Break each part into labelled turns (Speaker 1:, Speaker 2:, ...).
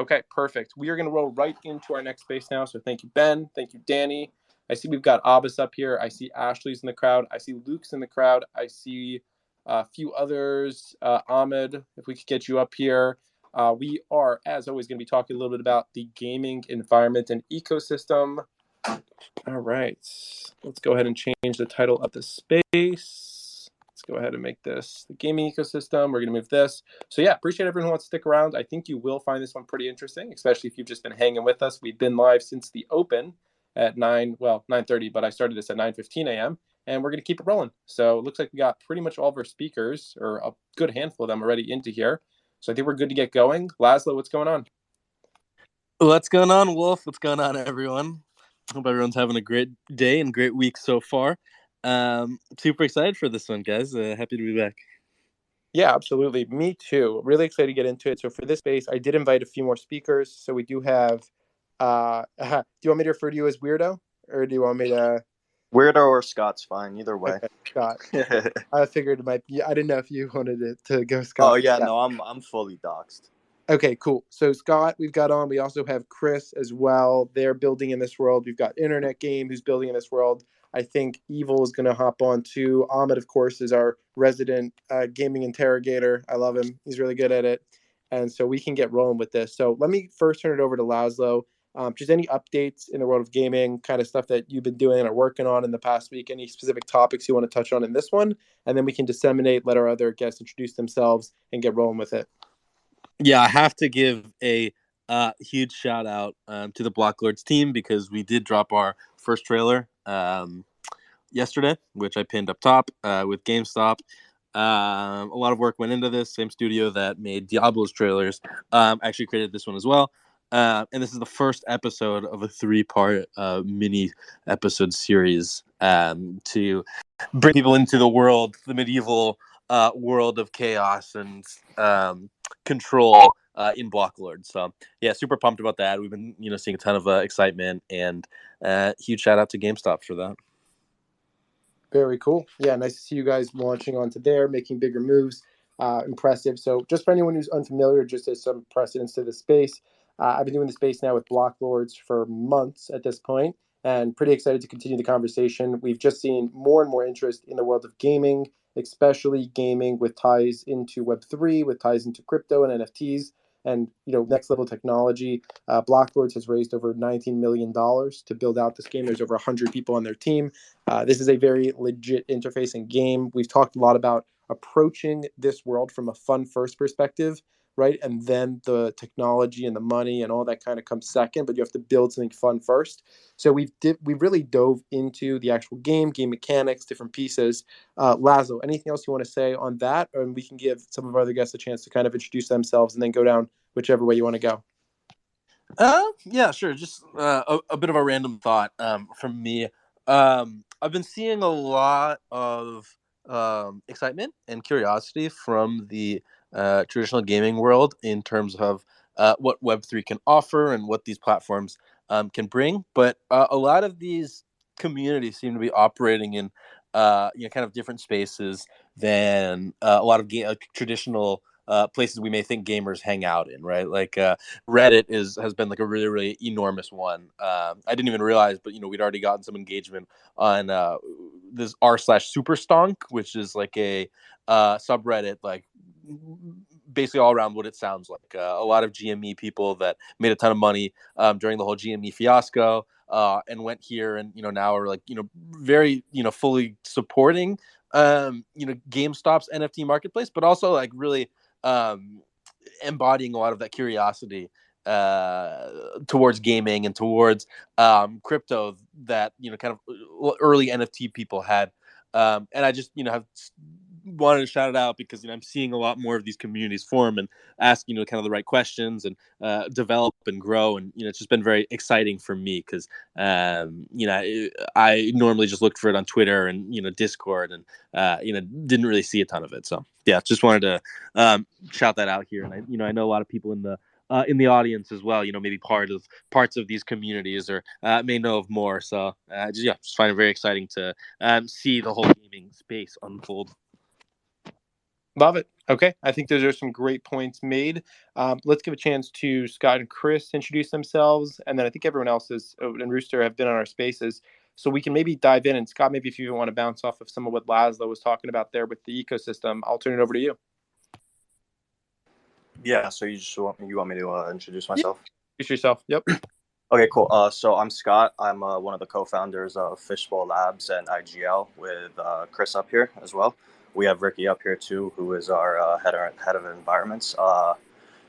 Speaker 1: Okay, perfect. We are going to roll right into our next space now. So thank you, Ben. Thank you, Danny. I see we've got Abbas up here. I see Ashley's in the crowd. I see Luke's in the crowd. I see a few others. Ahmed, if we could get you up here. We are, as always, going to be talking a little bit about the gaming environment and ecosystem. All right. Let's go ahead and change the title of the space. Let's go ahead and make this the gaming ecosystem. We're going to move this. So yeah, appreciate everyone who wants to stick around. I think you will find this one pretty interesting, especially if you've just been hanging with us. We've been live since the open at 9:30, but I started this at 9:15 a.m. and we're going to keep it rolling. So it looks like we got pretty much all of our speakers, or a good handful of them, already into here. So I think we're good to get going. Laszlo, what's going on?
Speaker 2: What's going on, Wolf? What's going on, everyone? Hope everyone's having a great day and great week so far. Super excited for this one, guys. Happy to be back.
Speaker 1: Yeah, absolutely. Me too. Really excited to get into it. So for this space, I did invite a few more speakers. So we do have, do you want me to refer to you as Weirdo? Or do you want me to?
Speaker 3: Weirdo or Scott's fine, either way.
Speaker 1: Okay, Scott. I figured it might be, I didn't know if you wanted it to go Scott.
Speaker 3: Oh, yeah, no, I'm fully doxxed.
Speaker 1: Okay, cool. So Scott, we've got on. We also have Chris as well. They're building in this world. We've got Internet Game, who's building in this world. I think Evil is going to hop on too. Ahmed, of course, is our resident gaming interrogator. I love him. He's really good at it. And so we can get rolling with this. So let me first turn it over to Laszlo. Just any updates in the world of gaming, kind of stuff that you've been doing or working on in the past week, any specific topics you want to touch on in this one, and then we can disseminate, let our other guests introduce themselves and get rolling with it.
Speaker 2: Yeah, I have to give a huge shout out to the Block Lords team, because we did drop our first trailer yesterday, which I pinned up top with GameStop. A lot of work went into this. Same studio that made Diablo's trailers actually created this one as well. And this is the first episode of a 3-part mini episode series to bring people into the medieval world of chaos and control in Block Lord. So yeah, super pumped about that. We've been seeing a ton of excitement, and huge shout out to GameStop for that.
Speaker 1: Very cool. Yeah, nice to see you guys launching onto there, making bigger moves. Impressive. So just for anyone who's unfamiliar, just as some precedence to the space, I've been doing the space now with Block Lords for months at this point, and pretty excited to continue the conversation. We've just seen more and more interest in the world of gaming, especially gaming with ties into Web3, with ties into crypto and NFTs, and next level technology. Block Lords has raised over $19 million to build out this game. There's over 100 people on their team. This is a very legit interface and game. We've talked a lot about approaching this world from a fun first perspective, right? And then the technology and the money and all that kind of comes second, but you have to build something fun first. So we really dove into the actual game mechanics, different pieces. Laszlo, anything else you want to say on that? And we can give some of our other guests a chance to kind of introduce themselves and then go down whichever way you want to go.
Speaker 2: Yeah, sure. Just a bit of a random thought from me. I've been seeing a lot of excitement and curiosity from the traditional gaming world in terms of what Web3 can offer and what these platforms can bring. But a lot of these communities seem to be operating in kind of different spaces than a lot of traditional places we may think gamers hang out in, right? Like Reddit has been like a really, really enormous one. I didn't even realize, but we'd already gotten some engagement on this r/superstonk, which is like a subreddit, like basically all around what it sounds like. A lot of GME people that made a ton of money during the whole GME fiasco and went here, and now are like very fully supporting GameStop's NFT marketplace, but also like really embodying a lot of that curiosity towards gaming and towards crypto that kind of early NFT people had. And I just have wanted to shout it out because I'm seeing a lot more of these communities form and ask kind of the right questions and develop and grow, and it's just been very exciting for me because I normally just looked for it on Twitter and Discord, and didn't really see a ton of it. So yeah, just wanted to shout that out here. And I know a lot of people in the audience as well, maybe parts of these communities, or may know of more. So just find it very exciting to see the whole gaming space unfold.
Speaker 1: Love it. Okay, I think those are some great points made. Let's give a chance to Scott and Chris to introduce themselves, and then I think everyone else is and Rooster have been on our spaces, so we can maybe dive in. And Scott, maybe if you want to bounce off of some of what Laszlo was talking about there with the ecosystem, I'll turn it over to you.
Speaker 3: Yeah, so you want me to introduce
Speaker 1: Yeah,
Speaker 3: myself?
Speaker 1: introduce yourself. Yep.
Speaker 3: Okay, cool. So I'm Scott. I'm one of the co-founders of Fishbowl Labs and IGL with Chris up here as well. We have Ricky up here too, who is our head of environments.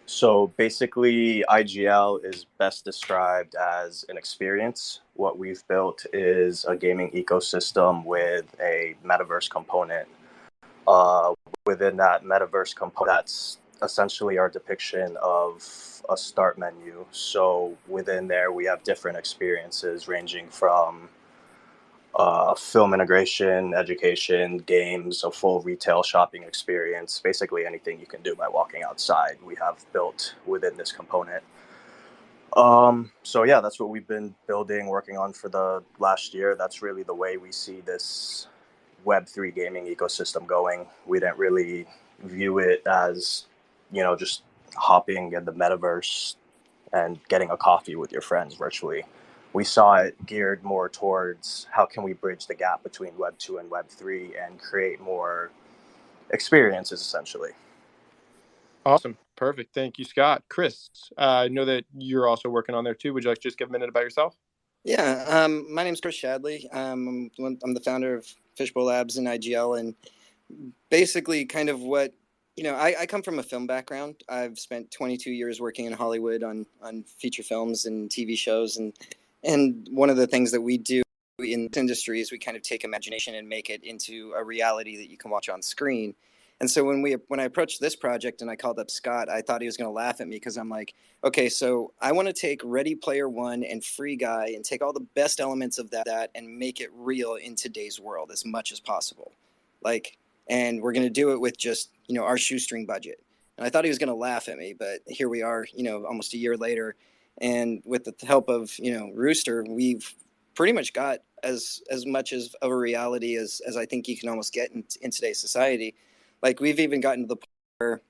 Speaker 3: So basically, IGL is best described as an experience. What we've built is a gaming ecosystem with a metaverse component. Uh, Within that metaverse component, that's essentially our depiction of a start menu. So within there, we have different experiences ranging from film integration, education, games, a full retail shopping experience, basically anything you can do by walking outside, we have built within this component. So yeah, that's what we've been building, working on for the last year. That's really the way we see this Web3 gaming ecosystem going. We didn't really view it as, just hopping in the metaverse and getting a coffee with your friends virtually. We saw it geared more towards how can we bridge the gap between Web 2 and Web 3 and create more experiences essentially.
Speaker 1: Awesome. Perfect. Thank you, Scott. Chris, I know that you're also working on there too. Would you like to just give a minute about yourself?
Speaker 4: Yeah, my name's Chris Shadley. I'm the founder of Fishbowl Labs and IGL, and basically, kind of what I come from a film background. I've spent 22 years working in Hollywood on feature films and TV shows, and one of the things that we do in this industry is we kind of take imagination and make it into a reality that you can watch on screen. And so when I approached this project and I called up Scott, I thought he was going to laugh at me because I'm like, okay, so I want to take Ready Player One and Free Guy and take all the best elements of that and make it real in today's world as much as possible. Like, and we're going to do it with just, our shoestring budget. And I thought he was going to laugh at me, but here we are, almost a year later. And with the help of, Rooster, we've pretty much got as much of a reality as I think you can almost get in today's society. Like, we've even gotten to the point where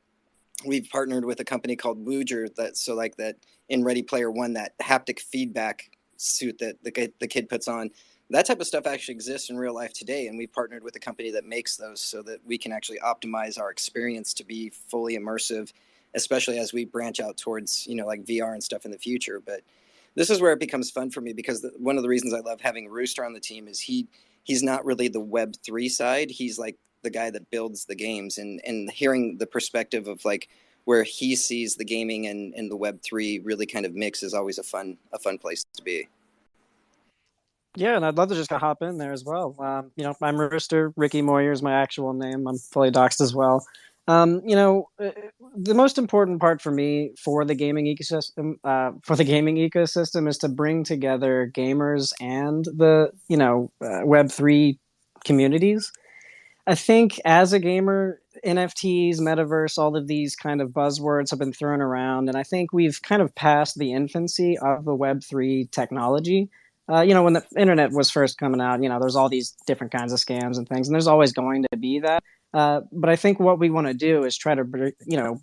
Speaker 4: we've partnered with a company called Wooger that in Ready Player One, that haptic feedback suit that the kid puts on, that type of stuff actually exists in real life today. And we've partnered with a company that makes those so that we can actually optimize our experience to be fully immersive, especially as we branch out towards, like VR and stuff in the future. But this is where it becomes fun for me because one of the reasons I love having Rooster on the team is he's not really the Web3 side. He's like the guy that builds the games, and hearing the perspective of like where he sees the gaming and the Web3 really kind of mix is always a fun place to be.
Speaker 5: Yeah, and I'd love to just hop in there as well. I'm Rooster. Ricky Moyer is my actual name. I'm fully doxed as well. The most important part for me for the gaming ecosystem is to bring together gamers and the Web3 communities. I think as a gamer, NFTs, metaverse, all of these kind of buzzwords have been thrown around, and I think we've kind of passed the infancy of the Web3 technology. When the internet was first coming out, there's all these different kinds of scams and things, and there's always going to be that. But I think what we want to do is try to,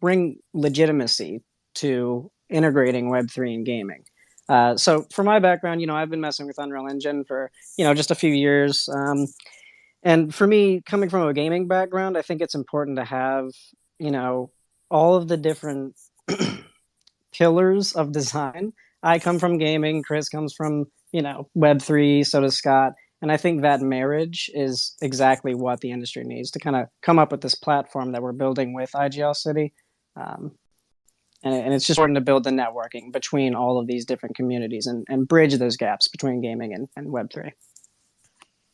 Speaker 5: bring legitimacy to integrating Web3 in gaming. So for my background, I've been messing with Unreal Engine for, just a few years. And for me, coming from a gaming background, I think it's important to have, all of the different pillars of design. I come from gaming. Chris comes from, Web3. So does Scott. And I think that marriage is exactly what the industry needs to kind of come up with this platform that we're building with IGL City. And it's just important to build the networking between all of these different communities and bridge those gaps between gaming and Web3.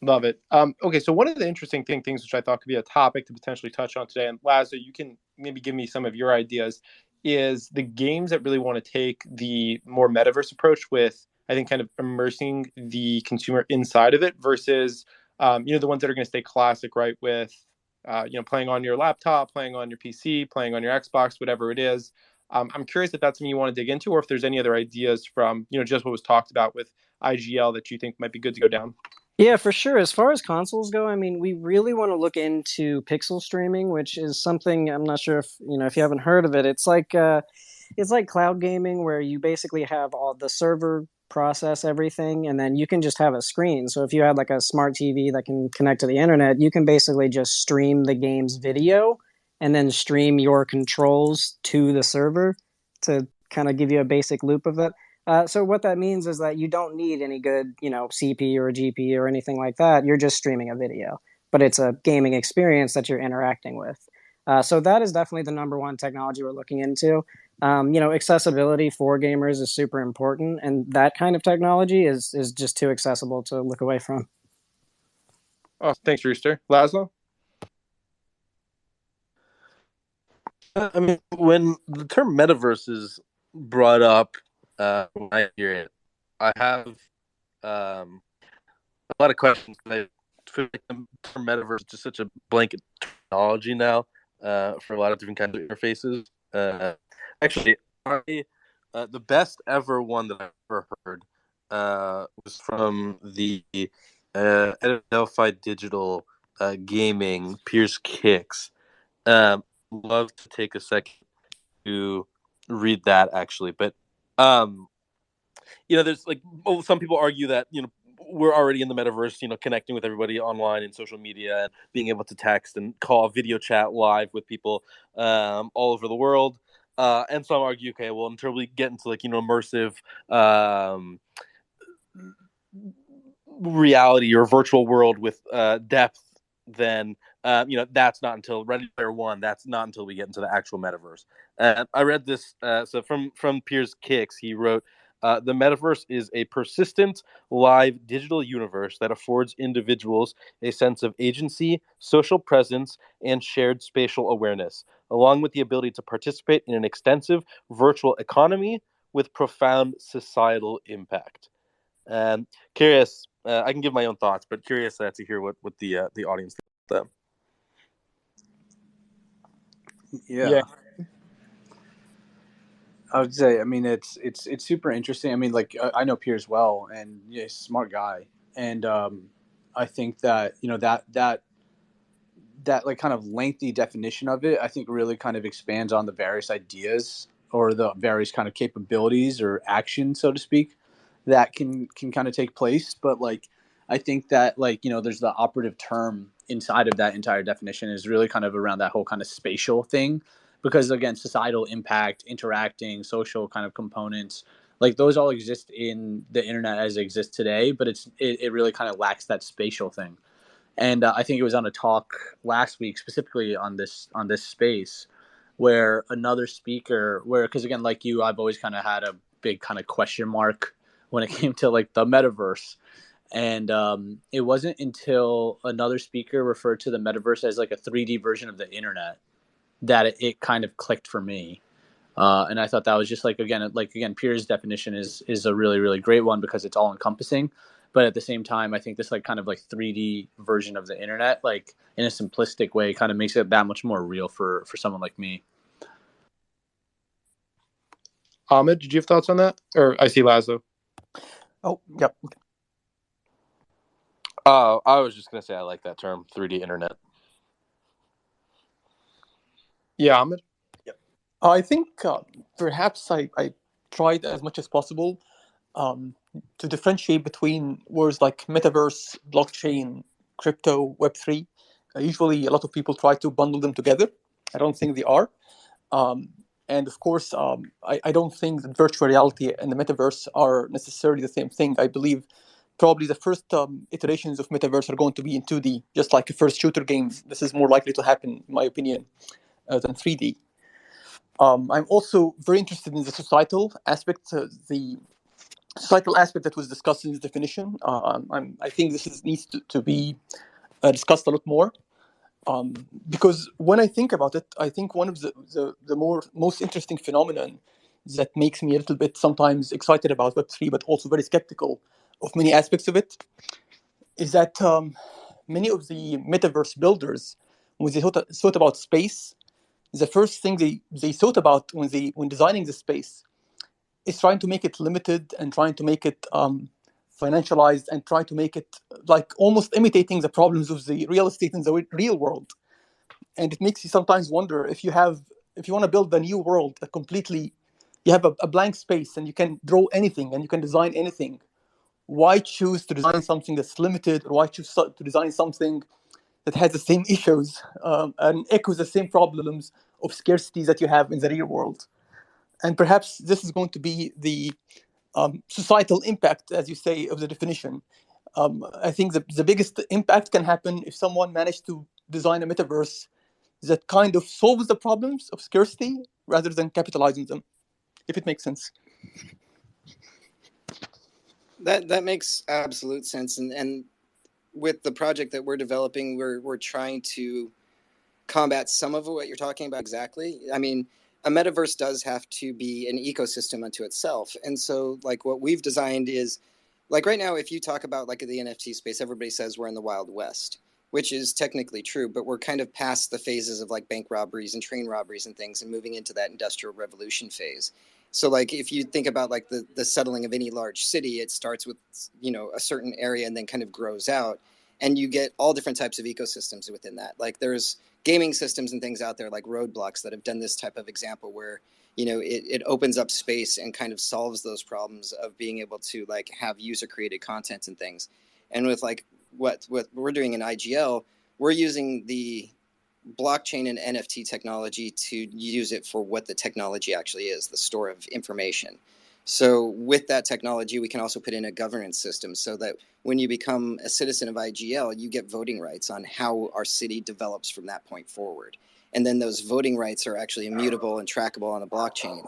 Speaker 1: Love it. Okay, so one of the interesting things which I thought could be a topic to potentially touch on today, and Lazo, you can maybe give me some of your ideas, is the games that really want to take the more metaverse approach with, I think, kind of immersing the consumer inside of it versus, the ones that are going to stay classic, right? With, playing on your laptop, playing on your PC, playing on your Xbox, whatever it is. I'm curious if that's something you want to dig into, or if there's any other ideas from, just what was talked about with IGL that you think might be good to go down.
Speaker 5: Yeah, for sure. As far as consoles go, I mean, we really want to look into pixel streaming, which is something I'm not sure if you haven't heard of it. It's like cloud gaming where you basically have all the server process everything and then you can just have a screen. So if you had like a smart TV that can connect to the internet, you can basically just stream the game's video and then stream your controls to the server to kind of give you a basic loop of it. So what that means is that you don't need any good, CPU or GPU or anything like that. You're just streaming a video, but it's a gaming experience that you're interacting with. So that is definitely the number one technology we're looking into. Accessibility for gamers is super important, and that kind of technology is just too accessible to look away from.
Speaker 1: Oh, thanks, Rooster. Laszlo?
Speaker 2: I mean, when the term metaverse is brought up, when I hear it, I have a lot of questions. I feel like the term metaverse is just such a blanket terminology now for a lot of different kinds of interfaces. Actually, the best ever one that I've ever heard was from the Delphi Digital Gaming Pierce Kicks. Love to take a second to read that actually, but um, there's like some people argue that we're already in the metaverse, connecting with everybody online and social media and being able to text and call, video chat live with people all over the world. And some argue, okay, well, until we get into like immersive reality or virtual world with depth, then that's not until Ready Player One. That's not until we get into the actual metaverse. I read this so from Piers Kicks. He wrote, "The metaverse is a persistent, live digital universe that affords individuals a sense of agency, social presence, and shared spatial awareness, along with the ability to participate in an extensive virtual economy with profound societal impact." Curious, I can give my own thoughts, but curious to hear what the audience thinks.
Speaker 6: Yeah. I would say, I mean, it's super interesting. I mean, like I know Piers well, and yeah, he's a smart guy, and I think that that like kind of lengthy definition of it, I think really kind of expands on the various ideas or the various kind of capabilities or action, so to speak, that can kind of take place. But like, I think that like there's the operative term inside of that entire definition is really kind of around that whole kind of spatial thing, because again, societal impact, interacting, social kind of components. Like those all exist in the internet as it exists today, but it really kind of lacks that spatial thing. And I think it was on a talk last week specifically on this space where another speaker, where because again, like you, I've always kind of had a big kind of question mark when it came to like the metaverse. And it wasn't until another speaker referred to the metaverse as like a 3D version of the internet that it kind of clicked for me. And I thought that was just like again, Pierre's definition is a really really great one because it's all encompassing. But at the same time, I think this like kind of like 3D version of the internet, like in a simplistic way, kind of makes it that much more real for someone like me.
Speaker 1: Ahmed, did you have thoughts on that? Or I see Laszlo.
Speaker 7: Oh, yep.
Speaker 2: I was just gonna say I like that term, 3D internet.
Speaker 1: Yeah, Ahmed.
Speaker 7: Yep. I think perhaps I tried as much as possible to differentiate between words like metaverse, blockchain, crypto, Web3. Usually, a lot of people try to bundle them together. I don't think they are. And of course, I don't think that virtual reality and the metaverse are necessarily the same thing. I believe probably the first iterations of metaverse are going to be in 2D, just like the first shooter games. This is more likely to happen, in my opinion, than 3D. I'm also very interested in the societal aspect, the societal aspect that was discussed in this definition. I think needs to be discussed a lot more. Because when I think about it, I think one of the most interesting phenomenon that makes me a little bit sometimes excited about Web3, but also very skeptical of many aspects of it, is that many of the metaverse builders, when they thought about space, the first thing they thought about when designing the space is trying to make it limited and trying to make it financialized and try to make it like almost imitating the problems of the real estate in the real world. And it makes you sometimes wonder if you want to build a new world, a completely, you have a blank space and you can draw anything and you can design anything. Why choose to design something that's limited, or why choose to design something that has the same issues and echoes the same problems of scarcity that you have in the real world? And perhaps this is going to be the societal impact, as you say, of the definition. I think the biggest impact can happen if someone managed to design a metaverse that kind of solves the problems of scarcity rather than capitalizing them, if it makes sense.
Speaker 4: That makes absolute sense. And with the project that we're developing, we're trying to combat some of what you're talking about exactly. I mean, a metaverse does have to be an ecosystem unto itself. And so like what we've designed is, like right now, if you talk about like the NFT space, everybody says we're in the Wild West, which is technically true, but we're kind of past the phases of like bank robberies and train robberies and things and moving into that industrial revolution phase. So like if you think about like the settling of any large city, it starts with, you know, a certain area and then kind of grows out, and you get all different types of ecosystems within that. Like there's gaming systems and things out there like Roadblocks that have done this type of example where, you know, it opens up space and kind of solves those problems of being able to like have user created content and things. And with like what we're doing in IGL, we're using the blockchain and NFT technology to use it for what the technology actually is, the store of information. So with that technology, we can also put in a governance system so that when you become a citizen of IGL, you get voting rights on how our city develops from that point forward. And then those voting rights are actually immutable and trackable on a blockchain.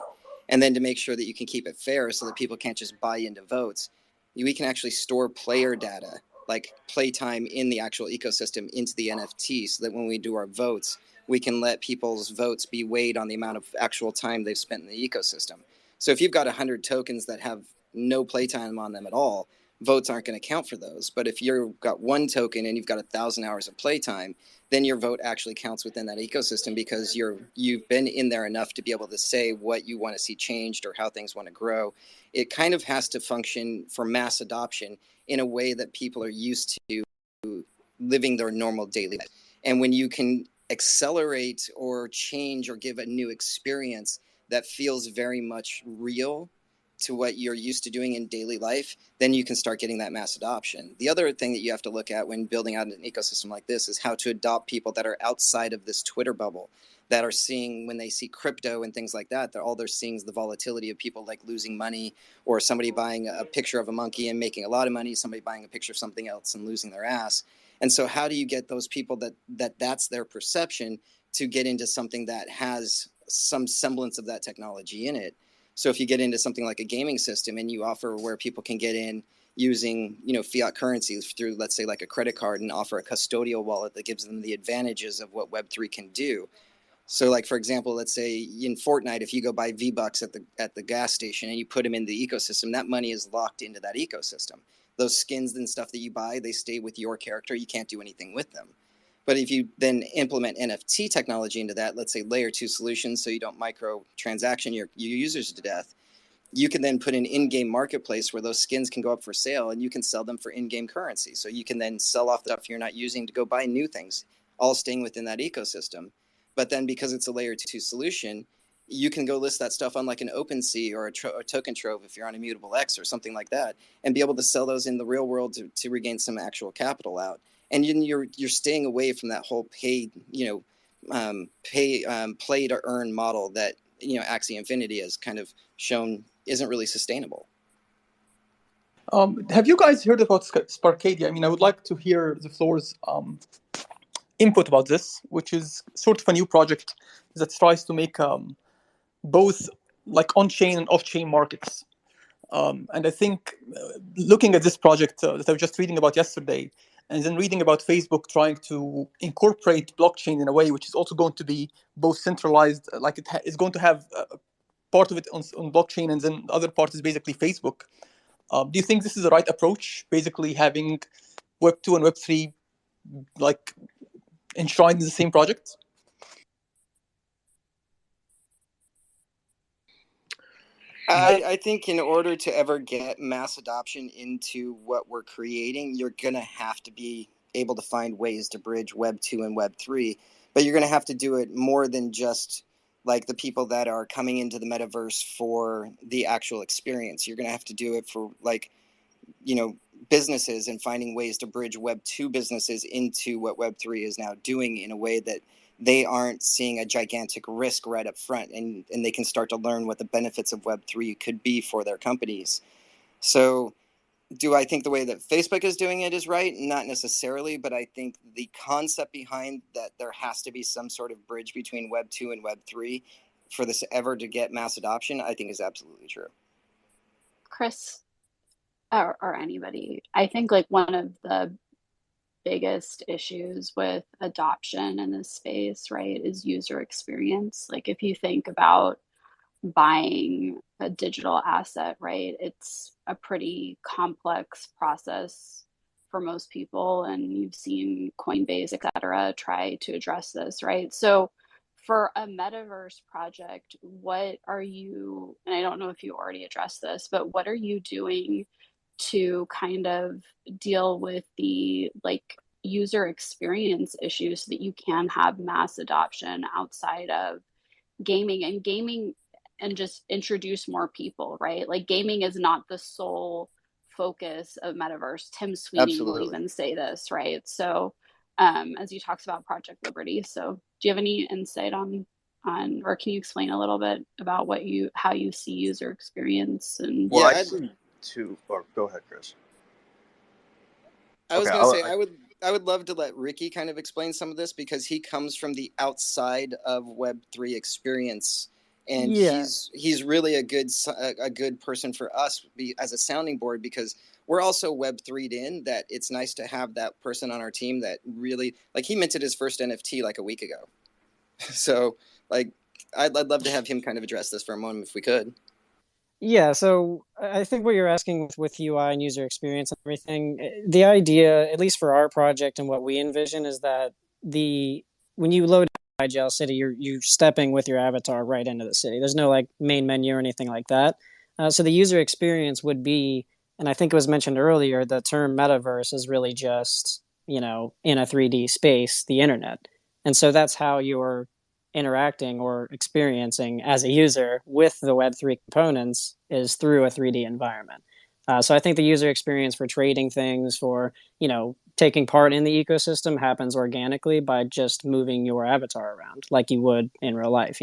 Speaker 4: And then to make sure that you can keep it fair so that people can't just buy into votes, we can actually store player data, like playtime in the actual ecosystem, into the NFT, so that when we do our votes, we can let people's votes be weighed on the amount of actual time they've spent in the ecosystem. So if you've got 100 tokens that have no playtime on them at all, votes aren't going to count for those. But if you've got one token and you've got 1,000 hours of playtime, then your vote actually counts within that ecosystem because you've been in there enough to be able to say what you want to see changed or how things want to grow. It kind of has to function for mass adoption in a way that people are used to living their normal daily life. And when you can accelerate or change or give a new experience that feels very much real to what you're used to doing in daily life, then you can start getting that mass adoption. The other thing that you have to look at when building out an ecosystem like this is how to adopt people that are outside of this Twitter bubble, that are seeing, when they see crypto and things like that, all they're seeing is the volatility of people like losing money, or somebody buying a picture of a monkey and making a lot of money, somebody buying a picture of something else and losing their ass. And so how do you get those people that's their perception to get into something that has some semblance of that technology in it? So if you get into something like a gaming system and you offer where people can get in using, you know, fiat currency through, let's say, like a credit card, and offer a custodial wallet that gives them the advantages of what Web3 can do. So like, for example, let's say in Fortnite, if you go buy V-Bucks at the gas station and you put them in the ecosystem, that money is locked into that ecosystem. Those skins and stuff that you buy, they stay with your character. You can't do anything with them. But if you then implement NFT technology into that, let's say layer 2 solutions, so you don't micro-transaction your users to death, you can then put an in-game marketplace where those skins can go up for sale and you can sell them for in-game currency. So you can then sell off the stuff you're not using to go buy new things, all staying within that ecosystem. But then because it's a layer 2 solution, you can go list that stuff on like an OpenSea or a token trove if you're on Immutable X or something like that, and be able to sell those in the real world to regain some actual capital out. And you're staying away from that whole paid, play to earn model that, you know, Axie Infinity has kind of shown isn't really sustainable.
Speaker 7: Have you guys heard about Sparkadia? I mean, I would like to hear the floor's input about this, which is sort of a new project that tries to make both like on-chain and off-chain markets. And I think looking at this project that I was just reading about yesterday, and then reading about Facebook trying to incorporate blockchain in a way which is also going to be both centralized, like it's going to have part of it on blockchain, and then the other part is basically Facebook. Do you think this is the right approach, basically having Web 2 and Web 3 like enshrined in the same project?
Speaker 4: I think in order to ever get mass adoption into what we're creating, you're going to have to be able to find ways to bridge Web 2 and Web 3, but you're going to have to do it more than just like the people that are coming into the metaverse for the actual experience. You're going to have to do it for like, you know, businesses and finding ways to bridge Web 2 businesses into what Web 3 is now doing in a way that they aren't seeing a gigantic risk right up front, and they can start to learn what the benefits of Web 3 could be for their companies. So, do I think the way that Facebook is doing it is right? Not necessarily, but I think the concept behind that there has to be some sort of bridge between Web 2 and Web 3 for this ever to get mass adoption, I think is absolutely true.
Speaker 8: Chris, or anybody, I think like one of the biggest issues with adoption in this space, right, is user experience. Like if you think about buying a digital asset, right, it's a pretty complex process for most people. And you've seen Coinbase, et cetera, try to address this, right? So for a metaverse project, what are you, and I don't know if you already addressed this, but what are you doing to kind of deal with the like user experience issues so that you can have mass adoption outside of gaming and just introduce more people, right? Like gaming is not the sole focus of metaverse. Tim Sweeney will
Speaker 4: Absolutely.
Speaker 8: even say this, right? So as he talks about Project Liberty. So do you have any insight on or can you explain a little bit about how you see user experience and
Speaker 3: Well,
Speaker 4: Yeah,
Speaker 3: I see two. Or go ahead, Chris.
Speaker 4: I was
Speaker 3: Okay,
Speaker 4: going to say I would love to let Ricky kind of explain some of this because he comes from the outside of Web3 experience, and
Speaker 5: Yeah.
Speaker 4: he's really a good person for us as a sounding board because we're also Web3'd in that it's nice to have that person on our team that really like he minted his first NFT like a week ago. So like I'd love to have him kind of address this for a moment if we could.
Speaker 5: Yeah, so I think what you're asking with UI and user experience and everything, the idea, at least for our project and what we envision, is that the when you load IGL City, you're stepping with your avatar right into the city. There's no like main menu or anything like that. So the user experience would be, and I think it was mentioned earlier, the term metaverse is really just, in a 3D space, the internet. And so that's how you're interacting or experiencing as a user with the Web3 components is through a 3D environment. So I think the user experience for trading things, for taking part in the ecosystem, happens organically by just moving your avatar around like you would in real life.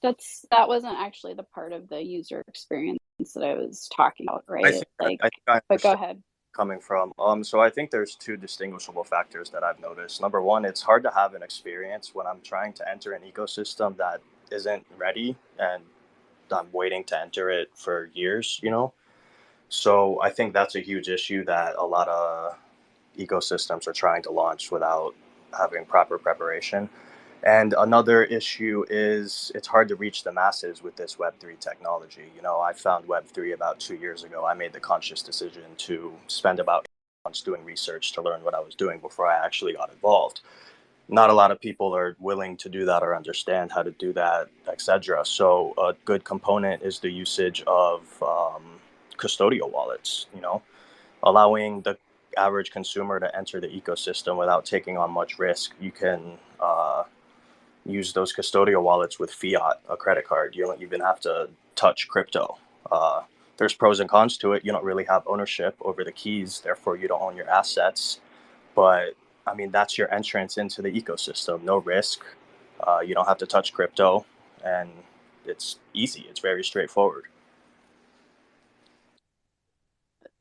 Speaker 8: that wasn't actually the part of the user experience that I was talking about, right?
Speaker 3: I think I
Speaker 8: But go
Speaker 3: understand
Speaker 8: ahead.
Speaker 3: coming from. So I think there's two distinguishable factors that I've noticed. Number one, it's hard to have an experience when I'm trying to enter an ecosystem that isn't ready and I'm waiting to enter it for years. So I think that's a huge issue that a lot of ecosystems are trying to launch without having proper preparation. And another issue is it's hard to reach the masses with this Web3 technology. I found Web3 about 2 years ago. I made the conscious decision to spend about 8 months doing research to learn what I was doing before I actually got involved. Not a lot of people are willing to do that or understand how to do that, etc. So a good component is the usage of custodial wallets, allowing the average consumer to enter the ecosystem without taking on much risk. You can use those custodial wallets with fiat, a credit card. You don't even have to touch crypto. Uh, there's pros and cons to it. You don't really have ownership over the keys, therefore you don't own your assets. But I mean, that's your entrance into the ecosystem. No risk. You don't have to touch crypto, and it's easy. It's very straightforward.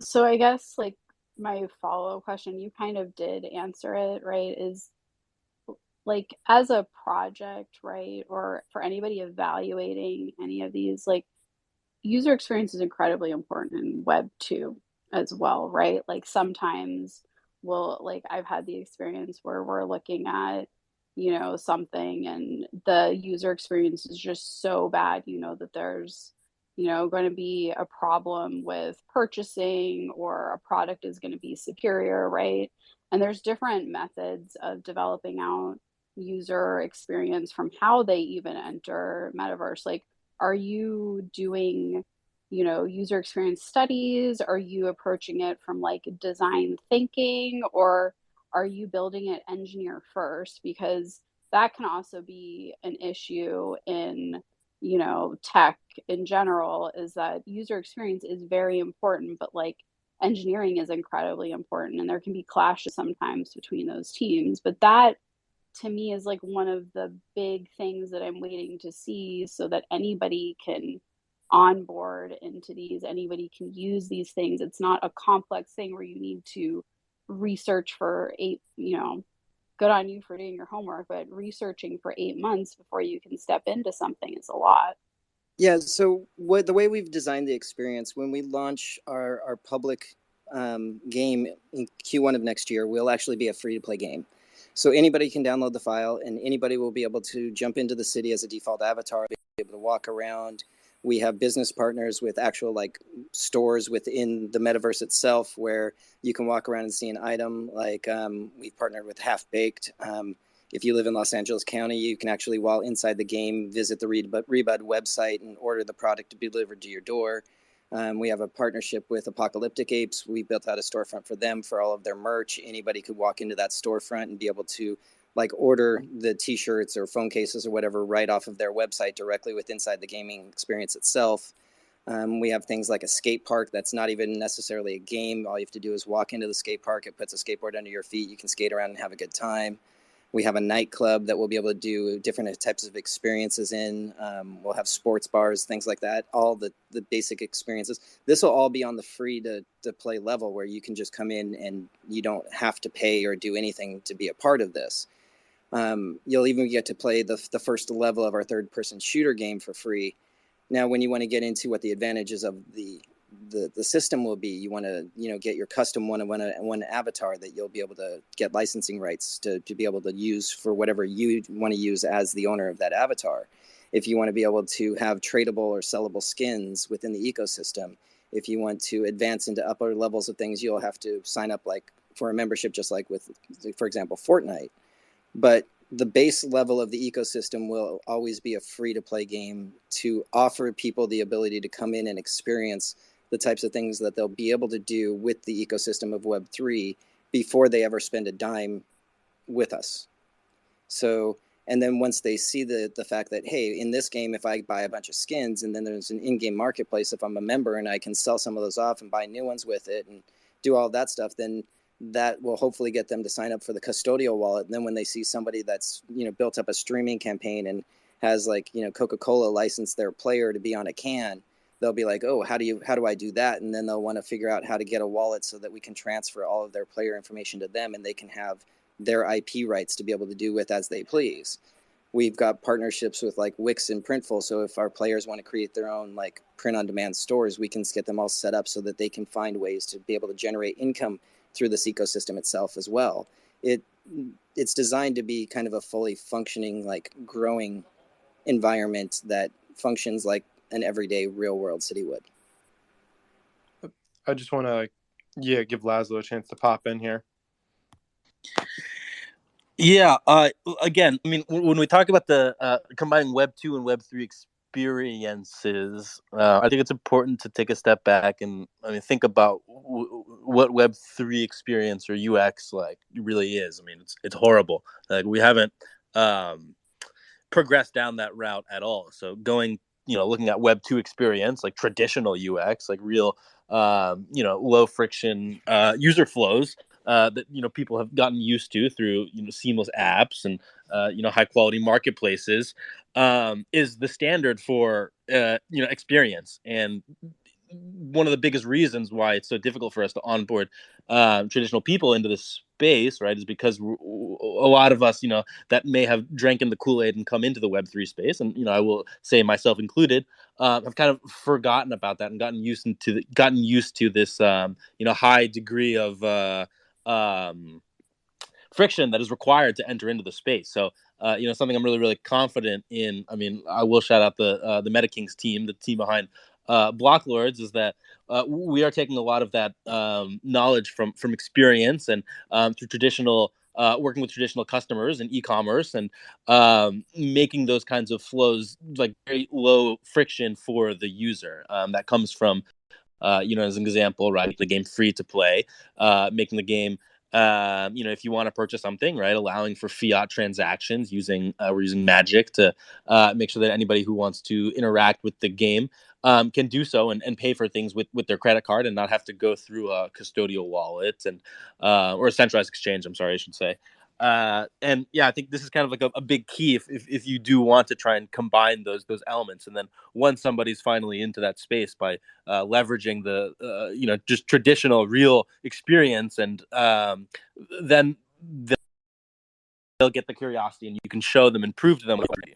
Speaker 8: So I guess like my follow-up question, you kind of did answer it, right? Is like as a project, right? Or for anybody evaluating any of these, like user experience is incredibly important in Web 2 as well, right? Like sometimes like I've had the experience where we're looking at, something and the user experience is just so bad, that there's, going to be a problem with purchasing or a product is going to be superior, right? And there's different methods of developing out user experience from how they even enter metaverse. Like are you doing, user experience studies? Are you approaching it from like design thinking, or are you building it engineer first? Because that can also be an issue in, tech in general, is that user experience is very important, but like engineering is incredibly important, and there can be clashes sometimes between those teams. But that to me is like one of the big things that I'm waiting to see, so that anybody can onboard into these, anybody can use these things. It's not a complex thing where you need to research for eight, good on you for doing your homework, but researching for 8 months before you can step into something is a lot.
Speaker 4: Yeah, so the way we've designed the experience, when we launch our public game in Q1 of next year, will actually be a free-to-play game. So anybody can download the file, and anybody will be able to jump into the city as a default avatar, be able to walk around. We have business partners with actual like stores within the metaverse itself, where you can walk around and see an item. Like we've partnered with Half Baked. If you live in Los Angeles County, you can actually, while inside the game, visit the Rebud website and order the product to be delivered to your door. We have a partnership with Apocalyptic Apes. We built out a storefront for them for all of their merch. Anybody could walk into that storefront and be able to like order the t-shirts or phone cases or whatever right off of their website directly with inside the gaming experience itself. We have things like a skate park that's not even necessarily a game. All you have to do is walk into the skate park. It puts a skateboard under your feet. You can skate around and have a good time. We have a nightclub that we'll be able to do different types of experiences in. We'll have sports bars, things like that, all the basic experiences. This will all be on the free to play level, where you can just come in and you don't have to pay or do anything to be a part of this. You'll even get to play the first level of our third-person shooter game for free. Now, when you want to get into what the advantages of the system will be, you want to get your custom one avatar that you'll be able to get licensing rights to be able to use for whatever you want to use as the owner of that avatar. If you want to be able to have tradable or sellable skins within the ecosystem, if you want to advance into upper levels of things, you'll have to sign up like for a membership, just like with, for example, Fortnite. But the base level of the ecosystem will always be a free-to-play game to offer people the ability to come in and experience the types of things that they'll be able to do with the ecosystem of Web3 before they ever spend a dime with us. So, and then once they see the fact that, hey, in this game, if I buy a bunch of skins and then there's an in-game marketplace, if I'm a member and I can sell some of those off and buy new ones with it and do all that stuff, then that will hopefully get them to sign up for the custodial wallet. And then when they see somebody that's, built up a streaming campaign and has like, Coca-Cola licensed their player to be on a can, they'll be like, oh, how do I do that? And then they'll want to figure out how to get a wallet so that we can transfer all of their player information to them and they can have their IP rights to be able to do with as they please. We've got partnerships with like Wix and Printful. So if our players want to create their own like print on demand stores, we can get them all set up so that they can find ways to be able to generate income through this ecosystem itself as well. It's designed to be kind of a fully functioning, like growing environment that functions like an everyday real world city would.
Speaker 1: I just want to give Laszlo a chance to pop in here.
Speaker 2: Yeah. Again, I mean, when we talk about the combining Web 2 and Web 3 experiences, I think it's important to take a step back and think about what Web 3 experience or UX like really is. I mean, it's horrible. Like we haven't progressed down that route at all. So going, looking at Web 2 experience, like traditional UX, like real, low friction user flows that people have gotten used to through seamless apps and high quality marketplaces, is the standard for experience. And one of the biggest reasons why it's so difficult for us to onboard traditional people into this space, right, is because a lot of us, that may have drank in the Kool-Aid and come into the Web3 space, and I will say myself included, have kind of forgotten about that and gotten used to this high degree of friction that is required to enter into the space. So something I'm really, really confident in. I mean, I will shout out the MetaKings team, the team behind Block Lords, is that we are taking a lot of that knowledge from experience and through traditional working with traditional customers and e-commerce, and making those kinds of flows like very low friction for the user. That comes from as an example, right, the game free to play, making the game, if you want to purchase something, right, allowing for fiat transactions we're using magic to make sure that anybody who wants to interact with the game can do so and pay for things with their credit card and not have to go through a custodial wallet and or a centralized exchange. I'm sorry, I should say. And yeah, I think this is kind of like a big key if you do want to try and combine those elements. And then once somebody's finally into that space by leveraging the just traditional real experience, and then they'll get the curiosity, and you can show them and prove to them what you do.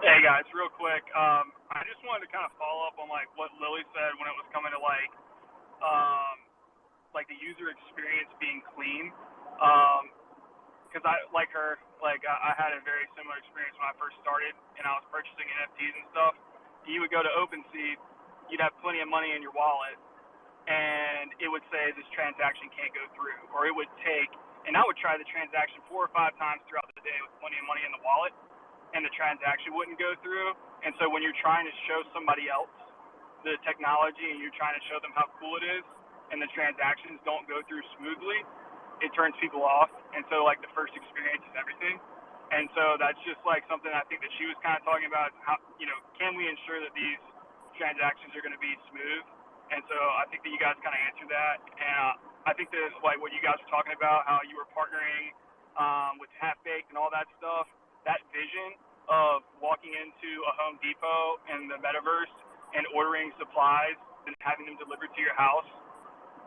Speaker 9: Hey guys, real quick, I just wanted to kind of follow up on like what Lily said when it was coming to like the user experience being clean. Because I like her, I had a very similar experience when I first started and I was purchasing NFTs and stuff. You would go to OpenSea, you'd have plenty of money in your wallet, and it would say this transaction can't go through, or it would take, and I would try the transaction 4 or 5 times throughout the day with plenty of money in the wallet, and the transaction wouldn't go through. And so when you're trying to show somebody else the technology and you're trying to show them how cool it is, and the transactions don't go through smoothly, it turns people off. And so like the first experience is everything. And so that's just like something I think that she was kind of talking about, how, can we ensure that these transactions are going to be smooth? And so I think that you guys kind of answered that. And I think that like what you guys were talking about, how you were partnering with Half Baked and all that stuff, that vision of walking into a Home Depot in the metaverse and ordering supplies and having them delivered to your house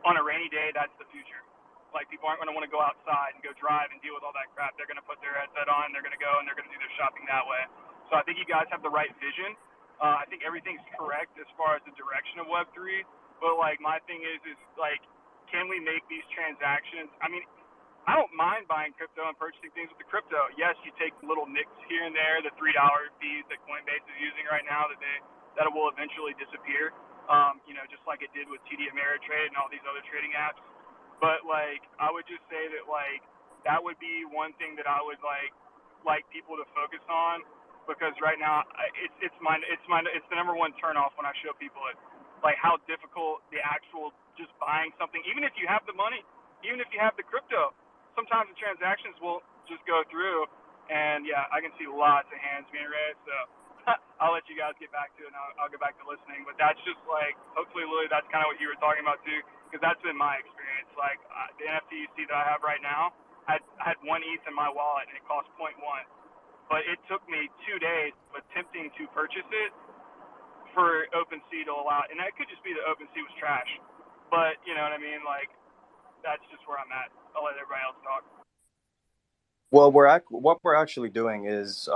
Speaker 9: on a rainy day, that's the future. Like, people aren't going to want to go outside and go drive and deal with all that crap. They're going to put their headset on, they're going to go, and they're going to do their shopping that way. So I think you guys have the right vision. I think everything's correct as far as the direction of Web3. But, like, my thing is like, can we make these transactions? I mean, I don't mind buying crypto and purchasing things with the crypto. Yes, you take little nicks here and there, the $3 fees that Coinbase is using right now that will eventually disappear, just like it did with TD Ameritrade and all these other trading apps. But like, I would just say that like that would be one thing that I would like people to focus on, because right now it's the number one turnoff when I show people it, like how difficult the actual just buying something, even if you have the money, even if you have the crypto, sometimes the transactions won't just go through. And yeah, I can see lots of hands being raised, so I'll let you guys get back to it, and I'll go back to listening. But that's just like, hopefully, Lily, that's kind of what you were talking about too, because that's been my experience. Like, the NFT you see that I have right now, I had 1 ETH in my wallet, and it cost 0.1. But it took me 2 days of attempting to purchase it for OpenSea to allow it. And that could just be that OpenSea was trash. But, you know what I mean? Like, that's just where I'm at. I'll let everybody else talk.
Speaker 3: Well, what we're actually doing is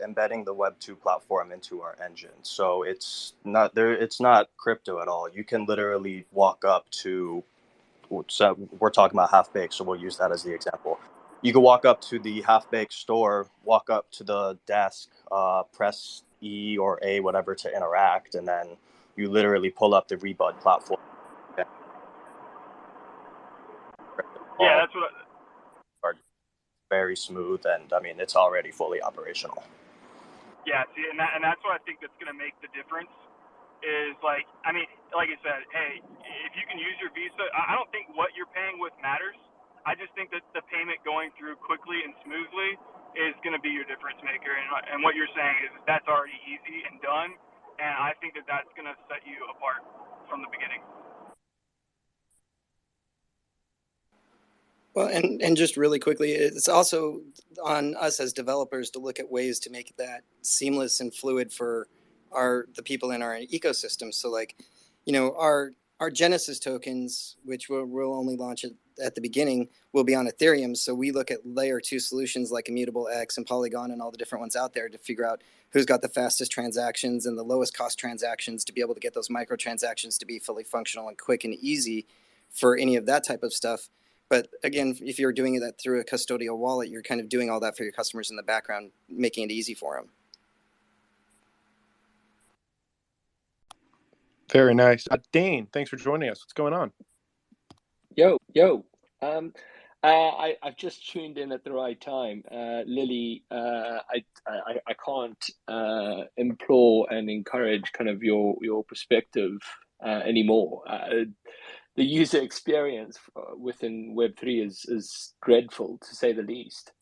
Speaker 3: embedding the Web2 platform into our engine. So it's not there. It's not crypto at all. You can literally walk up to. So we're talking about Half Baked, so we'll use that as the example. You can walk up to the Half Baked store, walk up to the desk, press E or A, whatever, to interact, and then you literally pull up the Rebud platform.
Speaker 9: Yeah, that's what.
Speaker 3: Very smooth, and I mean, it's already fully operational.
Speaker 9: Yeah, see, and that's what I think that's going to make the difference. Is like, I mean, like I said, hey, if you can use your Visa, I don't think what you're paying with matters. I just think that the payment going through quickly and smoothly is going to be your difference maker. And what you're saying is that's already easy and done, and I think that that's going to set you apart from the beginning.
Speaker 4: Well, and just really quickly, it's also on us as developers to look at ways to make that seamless and fluid for the people in our ecosystem. So like, our Genesis tokens, which we'll only launch at the beginning, will be on Ethereum. So we look at layer 2 solutions like Immutable X and Polygon and all the different ones out there to figure out who's got the fastest transactions and the lowest cost transactions to be able to get those microtransactions to be fully functional and quick and easy for any of that type of stuff. But again, if you're doing that through a custodial wallet, you're kind of doing all that for your customers in the background, making it easy for them.
Speaker 1: Very nice. Dane, thanks for joining us. What's going on?
Speaker 10: Yo. I've just tuned in at the right time. Lily, I can't implore and encourage kind of your perspective anymore. The user experience within Web3 is dreadful, to say the least.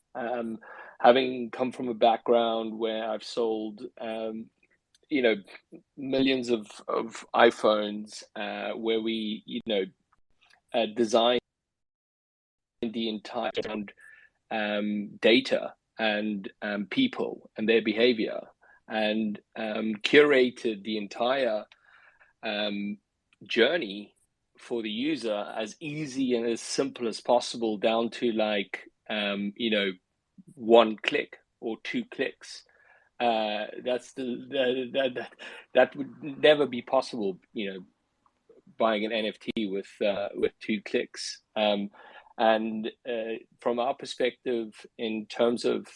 Speaker 10: Having come from a background where I've sold, you know, millions of iPhones, where we, design the entire data and people and their behavior, and curated the entire journey for the user as easy and as simple as possible, down to like 1 click or 2 clicks. That would never be possible, buying an NFT with 2 clicks. And from our perspective, in terms of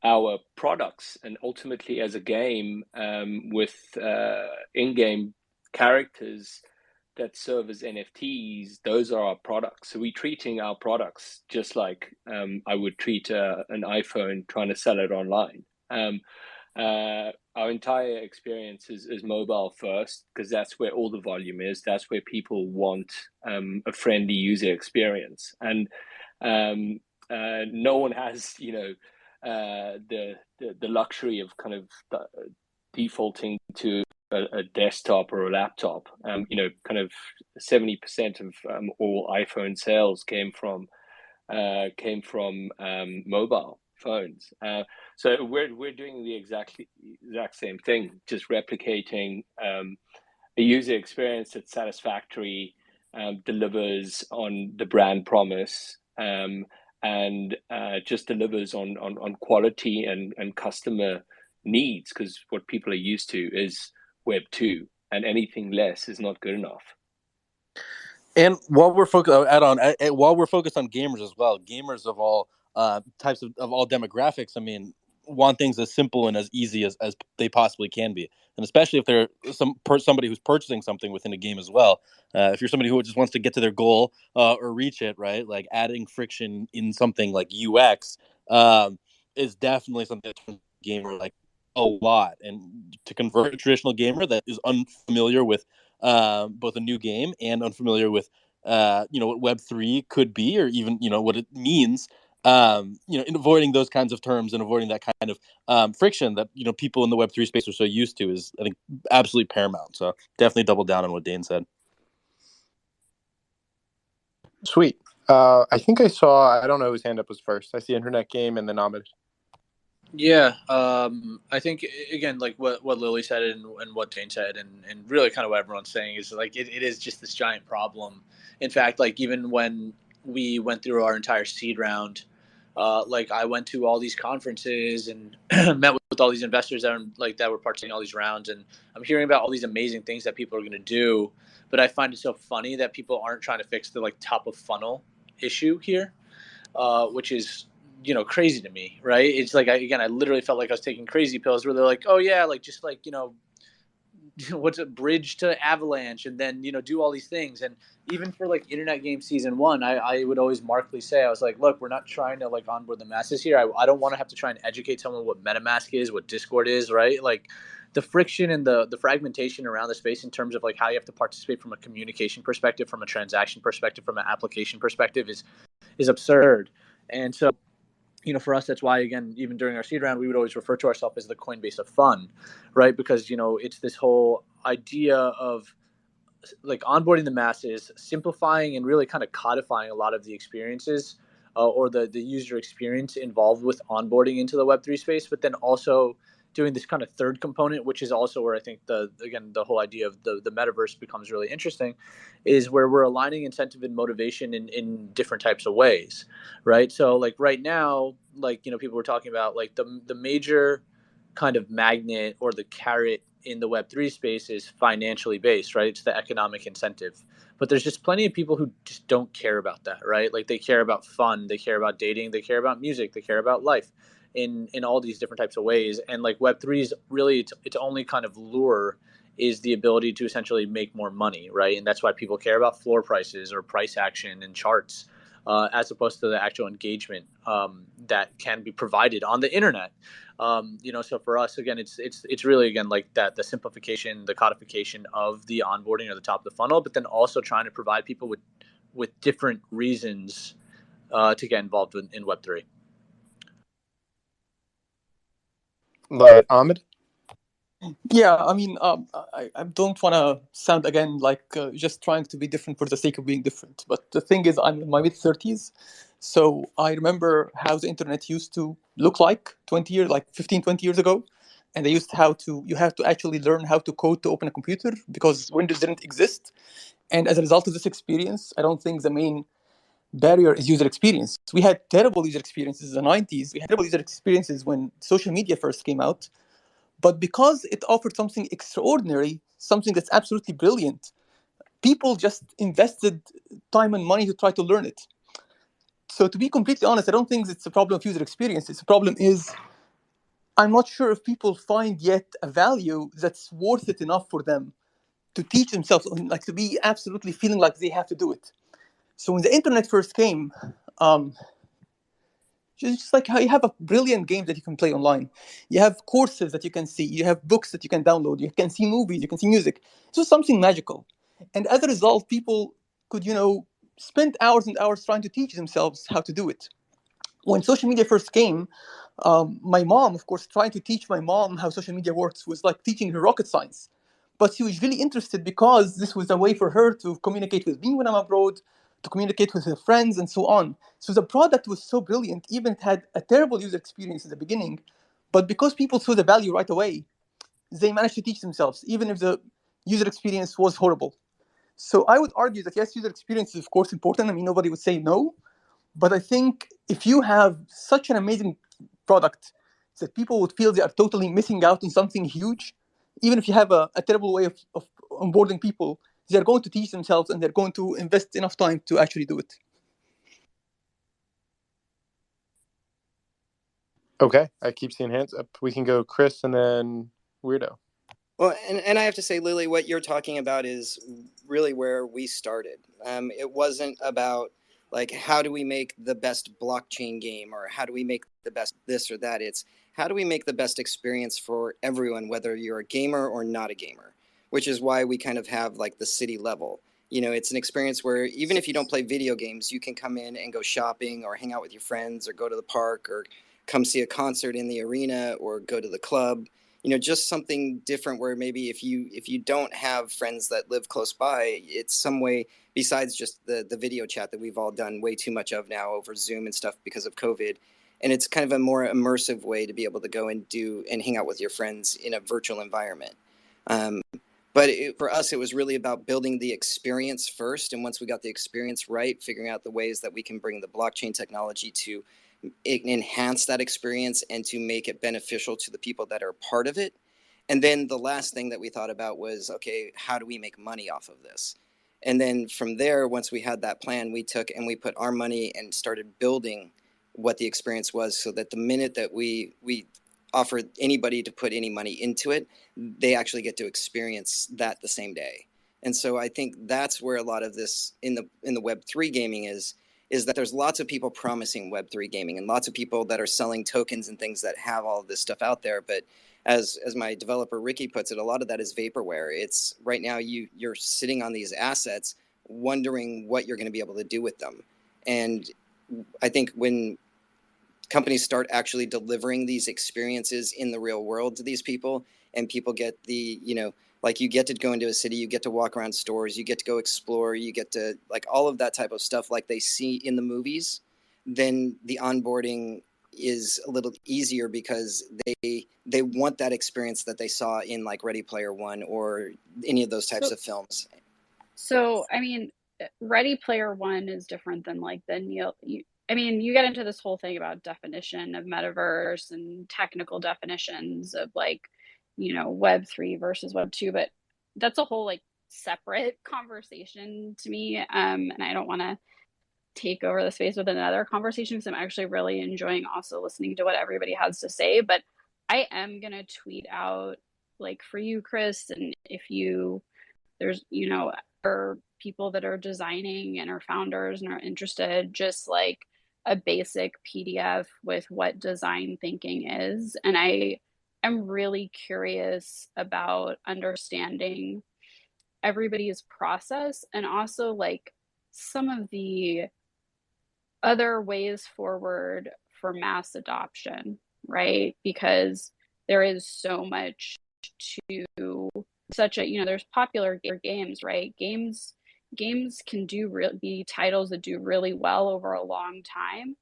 Speaker 10: our products, and ultimately as a game, with in-game characters that serve as NFTs, those are our products. So we're treating our products just like I would treat an iPhone trying to sell it online. Our entire experience is mobile first, because that's where all the volume is. That's where people want a friendly user experience, and no one has the luxury of kind of defaulting to a desktop or a laptop. Kind of 70% of all iPhone sales came from mobile phones. So we're doing the exact same thing, just replicating a user experience that's satisfactory, delivers on the brand promise, and just delivers on quality and customer needs, because what people are used to is Web2, and anything less is not good enough.
Speaker 2: And while we're focused on gamers as well, gamers of all types of all demographics, I mean, want things as simple and as easy as they possibly can be, and especially if they're somebody who's purchasing something within a game as well. If you're somebody who just wants to get to their goal or reach it, right? Like adding friction in something like UX is definitely something that turns a gamer like a lot, and to convert a traditional gamer that is unfamiliar with both a new game and unfamiliar with what Web3 could be, or even what it means. In avoiding those kinds of terms and avoiding that kind of friction that people in the Web3 space are so used to is, I think, absolutely paramount. So definitely double down on what Dane said.
Speaker 1: Sweet. I think I saw, I don't know whose hand up was first. I see Internet Game and then Ahmed.
Speaker 6: Yeah, I think again, like what Lily said and what Dane said, and really kind of what everyone's saying is like it is just this giant problem. In fact, like even when we went through our entire seed round, like I went to all these conferences and met with all these investors that were participating in all these rounds, and I'm hearing about all these amazing things that people are going to do. But I find it so funny that people aren't trying to fix the like top of funnel issue here, which is crazy to me, right? It's like I literally felt like I was taking crazy pills where they're like, oh yeah, like just like what's a bridge to Avalanche, and then do all these things. And even for like Internet Game Season 1, I would always markedly say, I was like, look, we're not trying to like onboard the masses here. I don't want to have to try and educate someone what MetaMask is, what Discord is, right? Like the friction and the fragmentation around the space in terms of like how you have to participate from a communication perspective, from a transaction perspective, from an application perspective is absurd. And so for us, that's why, again, even during our seed round, we would always refer to ourselves as the Coinbase of fun, right? Because, it's this whole idea of like onboarding the masses, simplifying and really kind of codifying a lot of the experiences or the user experience involved with onboarding into the Web3 space, but then also doing this kind of third component, which is also where I think the whole idea of the metaverse becomes really interesting, is where we're aligning incentive and motivation in different types of ways, right? So like right now, like, people were talking about like the major kind of magnet or the carrot in the Web3 space is financially based, right? It's the economic incentive. But there's just plenty of people who just don't care about that, right? Like they care about fun, they care about dating, they care about music, they care about life in all these different types of ways. And like Web3 is really its only kind of lure is the ability to essentially make more money, right? And that's why people care about floor prices or price action and charts, as opposed to the actual engagement that can be provided on the internet. So for us, again, it's really, again, like that, the simplification, the codification of the onboarding or the top of the funnel, but then also trying to provide people with different reasons to get involved in Web3.
Speaker 1: But Ahmed?
Speaker 7: Yeah, I mean, I don't want to sound again like just trying to be different for the sake of being different. But the thing is, I'm in my mid-30s, so I remember how the internet used to look like 20 years, like 15, 20 years ago. And they used you have to actually learn how to code to open a computer because Windows didn't exist. And as a result of this experience, I don't think the main barrier is user experience. We had terrible user experiences in the 90s. We had terrible user experiences when social media first came out. But because it offered something extraordinary, something that's absolutely brilliant, people just invested time and money to try to learn it. So to be completely honest, I don't think it's a problem of user experience. It's a problem is, I'm not sure if people find yet a value that's worth it enough for them to teach themselves, like to be absolutely feeling like they have to do it. So when the internet first came, just like how you have a brilliant game that you can play online, you have courses that you can see, you have books that you can download, you can see movies, you can see music. It's just something magical. And as a result, people could, spend hours and hours trying to teach themselves how to do it. When social media first came, my mom, of course, trying to teach my mom how social media works was like teaching her rocket science. But she was really interested because this was a way for her to communicate with me when I'm abroad, to communicate with her friends, and so on. So the product was so brilliant, even it had a terrible user experience at the beginning. But because people saw the value right away, they managed to teach themselves, even if the user experience was horrible. So I would argue that yes, user experience is of course important. I mean, nobody would say no. But I think if you have such an amazing product that people would feel they are totally missing out on something huge, even if you have a terrible way of onboarding people, they're going to teach themselves and they're going to invest enough time to actually do it.
Speaker 1: Okay, I keep seeing hands up. We can go Chris and then Weirdo.
Speaker 4: Well, and I have to say, Lily, what you're talking about is really where we started. It wasn't about like how do we make the best blockchain game or how do we make the best this or that. It's how do we make the best experience for everyone, whether you're a gamer or not a gamer, which is why we kind of have like the city level. It's an experience where even if you don't play video games, you can come in and go shopping or hang out with your friends or go to the park or come see a concert in the arena or go to the club. Just something different where maybe if you don't have friends that live close by, it's some way besides just the video chat that we've all done way too much of now over Zoom and stuff because of COVID. And it's kind of a more immersive way to be able to go and do and hang out with your friends in a virtual environment. But for us, it was really about building the experience first. And once we got the experience right, figuring out the ways that we can bring the blockchain technology to enhance that experience and to make it beneficial to the people that are part of it. And then the last thing that we thought about was, okay, how do we make money off of this? And then from there, once we had that plan, we took and we put our money and started building what the experience was so that the minute that we offered anybody to put any money into it, they actually get to experience that the same day. And so I think that's where a lot of this in the Web3 gaming is that there's lots of people promising Web3 gaming and lots of people that are selling tokens and things that have all of this stuff out there. But as my developer Ricky puts it, a lot of that is vaporware. It's right now you're sitting on these assets wondering what you're going to be able to do with them. And I think when companies start actually delivering these experiences in the real world to these people and people get the, like you get to go into a city, you get to walk around stores, you get to go explore, you get to like all of that type of stuff like they see in the movies, then the onboarding is a little easier because they want that experience that they saw in like Ready Player One or any of those types of films.
Speaker 8: So, I mean, Ready Player One is different than like you get into this whole thing about definition of metaverse and technical definitions of like, Web3 versus Web2, but that's a whole like separate conversation to me. And I don't want to take over the space with another conversation because I'm actually really enjoying also listening to what everybody has to say. But I am going to tweet out like for you, Chris, and if you, there's, or people that are designing and are founders and are interested, just like a basic PDF with what design thinking is. And I am really curious about understanding everybody's process and also like some of the other ways forward for mass adoption, right? Because there is so much to such a, there's popular games, right? Games can be titles that do really well over a long time,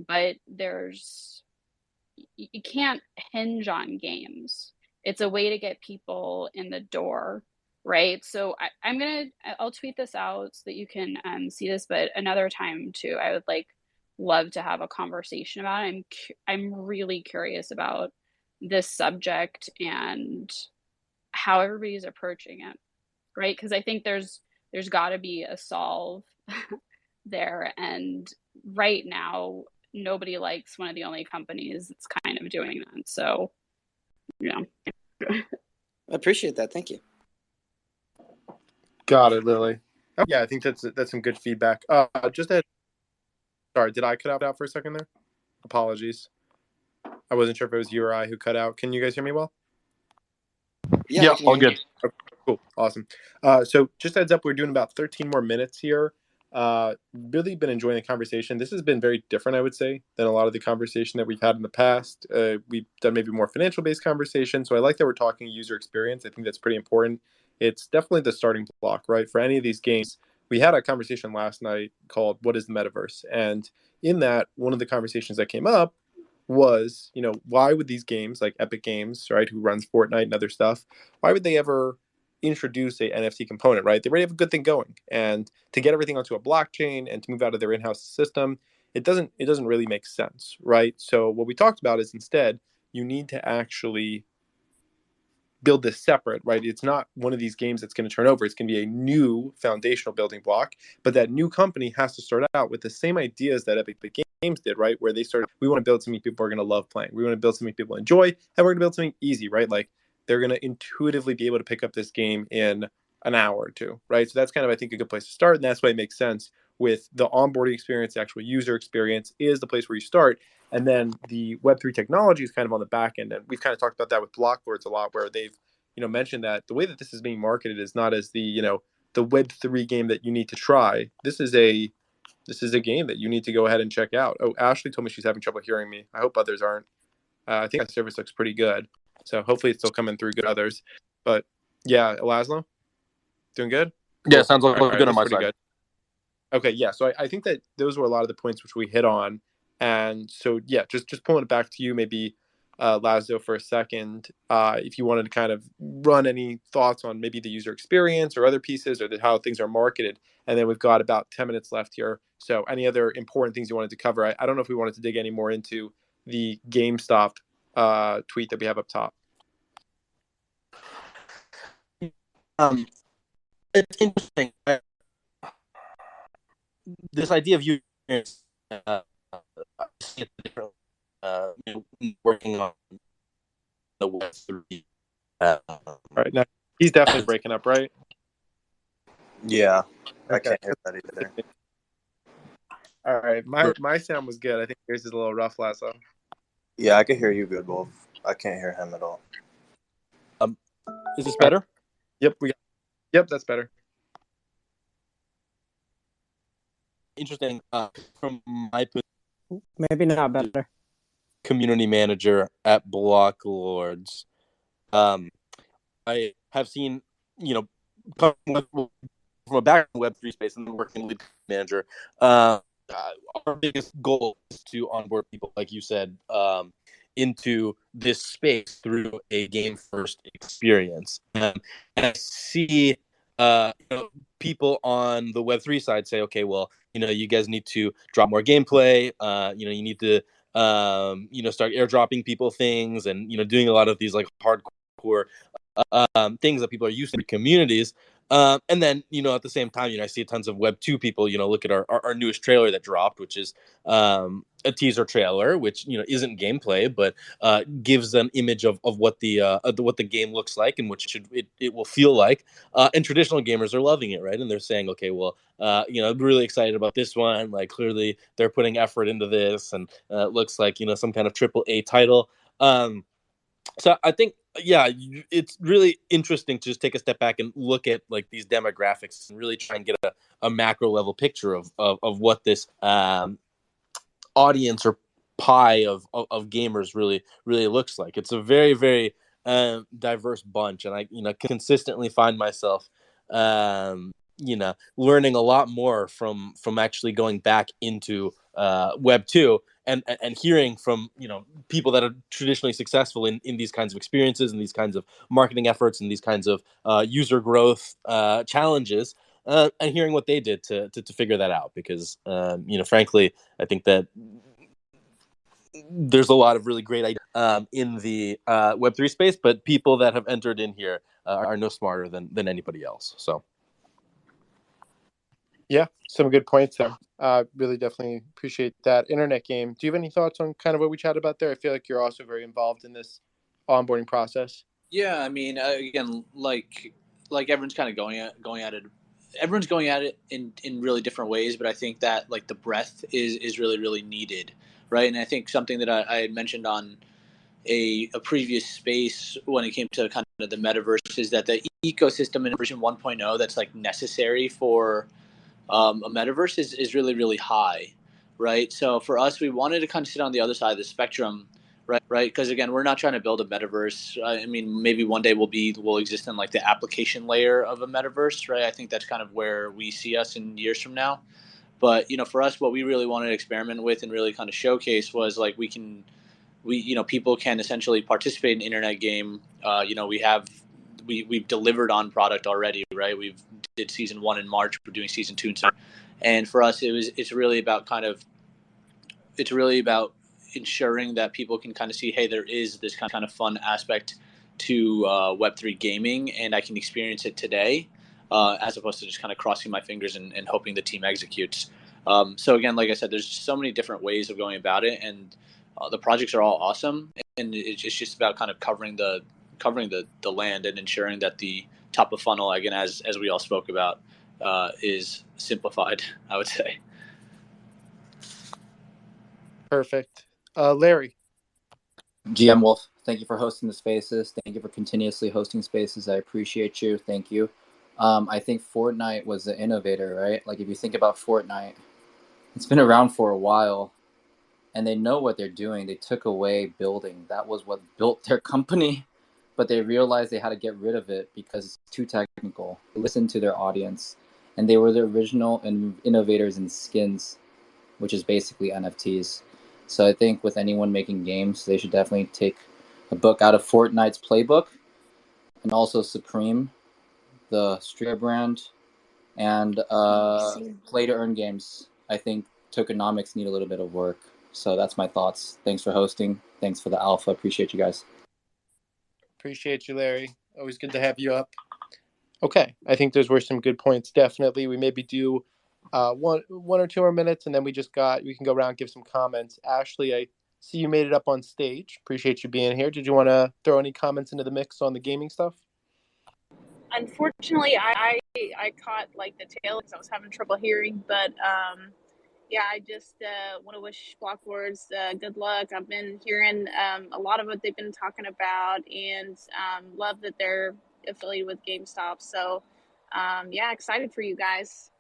Speaker 8: but you can't hinge on games. It's a way to get people in the door, right? So I'll tweet this out so that you can see this, but another time too, I would love to have a conversation about it. I'm really curious about this subject and how everybody's approaching it, right? Because I think there's got to be a solve there, and right now nobody likes one of the only companies that's kind of doing that. So, yeah.
Speaker 4: I appreciate that. Thank you.
Speaker 1: Got it, Lily. Oh, yeah, I think that's some good feedback. Sorry, did I cut out for a second there? Apologies. I wasn't sure if it was you or I who cut out. Can you guys hear me well?
Speaker 4: Yeah,
Speaker 2: all good.
Speaker 1: Okay, cool, awesome. So just heads up, we're doing about 13 more minutes here. Really been enjoying the conversation. This has been very different, I would say, than a lot of the conversation that we've had in the past. We've done maybe more financial-based conversation, so I like that we're talking user experience. I think that's pretty important. It's definitely the starting block, right? For any of these games, we had a conversation last night called "What is the Metaverse?" And in that, one of the conversations that came up was, why would these games like Epic Games, right, who runs Fortnite and other stuff, why would they ever introduce a NFT component, right? They already have a good thing going, and to get everything onto a blockchain and to move out of their in-house system, it doesn't really make sense, right? So what we talked about is instead you need to actually build this separate, right? It's not one of these games that's going to turn over. It's going to be a new foundational building block, but that new company has to start out with the same ideas that Epic Games did, right? Where they started, we want to build something people are going to love playing. We want to build something people enjoy, and we're going to build something easy, right? Like they're going to intuitively be able to pick up this game in an hour or two, right? So that's kind of, I think, a good place to start. And that's why it makes sense with the onboarding experience, the actual user experience is the place where you start. And then the Web3 technology is kind of on the back end. And we've kind of talked about that with Blocklords a lot, where they've, mentioned that the way that this is being marketed is not as the, the Web3 game that you need to try. This is a game that you need to go ahead and check out. Oh, Ashley told me she's having trouble hearing me. I hope others aren't. I think my service looks pretty good. So hopefully it's still coming through good others. But yeah, Laszlo, doing good?
Speaker 2: Cool. Yeah, sounds like good on my side.
Speaker 1: Good. Okay, yeah. So I think that those were a lot of the points which we hit on. And so, yeah, just pulling it back to you, maybe Laszlo, for a second, if you wanted to kind of run any thoughts on maybe the user experience or other pieces or how things are marketed. And then we've got about 10 minutes left here. So any other important things you wanted to cover? I don't know if we wanted to dig any more into the GameStop tweet that we have up top.
Speaker 2: It's interesting. This idea of user experience, working on the Web3.
Speaker 1: All right, now he's definitely breaking up, right?
Speaker 3: Yeah,
Speaker 1: okay.
Speaker 3: I can't hear that either.
Speaker 1: All right, my sound was good. I think yours is a little rough, Laszlo.
Speaker 3: Yeah, I can hear you good, Wolf. I can't hear him at all.
Speaker 2: Is this better?
Speaker 1: Yep, Yep, that's better.
Speaker 2: Interesting. From my perspective,
Speaker 5: maybe not better.
Speaker 2: Community manager at Blocklords. I have seen, come from a background Web3 space and then working lead manager. Our biggest goal is to onboard people, like you said, into this space through a game first experience. And I see people on the Web3 side say, okay, well, you guys need to drop more gameplay. You need to start airdropping people things and doing a lot of these like hardcore things that people are used to in communities. And then, at the same time, I see tons of Web2 people, look at our newest trailer that dropped, which is a teaser trailer, which isn't gameplay, but gives an image of what the game looks like and what it will feel like. And traditional gamers are loving it, right? And they're saying, okay, well, I'm really excited about this one. Like clearly they're putting effort into this, and it looks like some kind of AAA title. So I think, yeah, it's really interesting to just take a step back and look at like these demographics and really try and get a macro level picture of what this audience or pie of gamers really looks like. It's a very, very diverse bunch, and I consistently find myself learning a lot more from actually going back into Web 2 and hearing from people that are traditionally successful in these kinds of experiences and these kinds of marketing efforts and these kinds of user growth challenges, and hearing what they did to figure that out. Because frankly, I think that there's a lot of really great ideas in the Web3 space, but people that have entered in here are no smarter than anybody else. So
Speaker 1: yeah, some good points there. Really definitely appreciate that. Internet game. Do you have any thoughts on kind of what we chatted about there? I feel like you're also very involved in this onboarding process.
Speaker 6: Yeah, I mean, again, like everyone's kind of going at it. Everyone's going at it in really different ways, but I think that like the breadth is really really needed, right? And I think something that I had mentioned on a previous space when it came to kind of the metaverse is that the ecosystem in version 1.0 that's like necessary for a metaverse is really really high, right? So for us, we wanted to kind of sit on the other side of the spectrum, right? Because again, we're not trying to build a metaverse. I mean, maybe one day we'll exist in like the application layer of a metaverse, right? I think that's kind of where we see us in years from now. But for us, what we really wanted to experiment with and really kind of showcase was like people can essentially participate in an internet game. We've delivered on product already, right? We've did season 1 in March. We're doing season 2 in September. And for us, it's really about ensuring that people can kind of see, hey, there is this kind of fun aspect to Web3 gaming, and I can experience it today, as opposed to just kind of crossing my fingers and hoping the team executes. So again, like I said, there's so many different ways of going about it, and the projects are all awesome, and it's just about kind of covering the land and ensuring that the top of funnel, again, as we all spoke about, is simplified, I would say.
Speaker 1: Perfect. Larry.
Speaker 11: GM Wolf, thank you for hosting the spaces. Thank you for continuously hosting spaces. I appreciate you. Thank you. I think Fortnite was the innovator, right? Like if you think about Fortnite, it's been around for a while, and they know what they're doing. They took away building. That was what built their company, but they realized they had to get rid of it because it's too technical. They listened to their audience, and they were the original innovators in skins, which is basically NFTs. So I think with anyone making games, they should definitely take a book out of Fortnite's playbook, and also Supreme, the streamer brand, and play to earn games. I think tokenomics need a little bit of work. So that's my thoughts. Thanks for hosting. Thanks for the alpha. Appreciate you guys.
Speaker 1: Appreciate you, Larry. Always good to have you up. Okay, I think those were some good points. Definitely, we maybe do one or two more minutes, and then we can go around and give some comments. Ashley, I see you made it up on stage. Appreciate you being here. Did you want to throw any comments into the mix on the gaming stuff?
Speaker 12: Unfortunately, I caught like the tail because I was having trouble hearing, but yeah, I just want to wish Blockboards good luck. I've been hearing a lot of what they've been talking about, and love that they're affiliated with GameStop. So yeah, excited for you guys.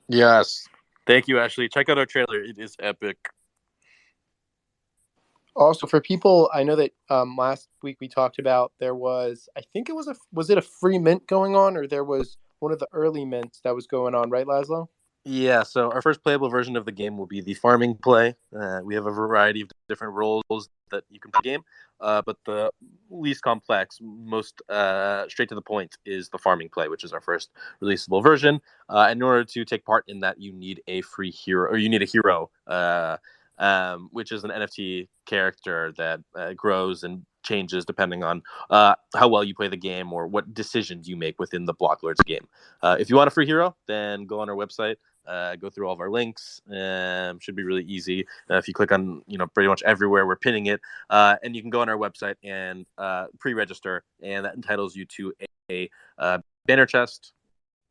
Speaker 2: yes, thank you, Ashley. Check out our trailer; it is epic.
Speaker 1: Also, for people, I know that last week we talked about there was, I think it was it a free mint going on, or there was one of the early mints that was going on, right, Laszlo?
Speaker 2: Yeah, so our first playable version of the game will be the farming play. We have a variety of different roles that you can play the game, but the least complex, most straight to the point is the farming play, which is our first releasable version. And in order to take part in that, you need a free hero, or you need a hero, which is an NFT character that grows and changes depending on how well you play the game or what decisions you make within the Blocklords game. If you want a free hero, then go on our website. Go through all of our links. Should be really easy. If you click on, pretty much everywhere, we're pinning it. And you can go on our website and pre-register, and that entitles you to a banner chest,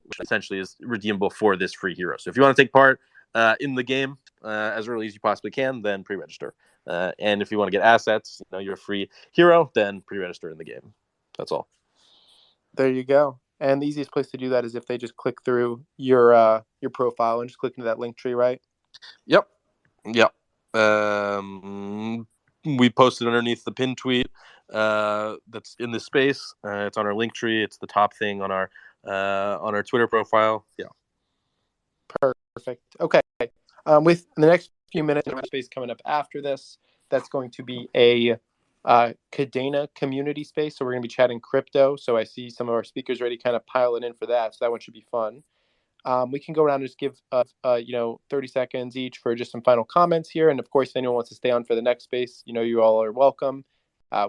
Speaker 2: which essentially is redeemable for this free hero. So if you want to take part in the game as early as you possibly can, then pre-register. And if you want to get assets, you're a free hero, then pre-register in the game. That's all.
Speaker 1: There you go. And the easiest place to do that is if they just click through your profile and just click into that link tree, right?
Speaker 2: Yep. We posted underneath the pin tweet that's in this space. It's on our link tree. It's the top thing on our Twitter profile. Yeah.
Speaker 1: Perfect. Okay. With the next few minutes in space coming up after this, that's going to be a Cadena community space. So we're going to be chatting crypto. So I see some of our speakers already kind of piling in for that. So that one should be fun. We can go around and just give 30 seconds each for just some final comments here. And of course, if anyone wants to stay on for the next space, you all are welcome.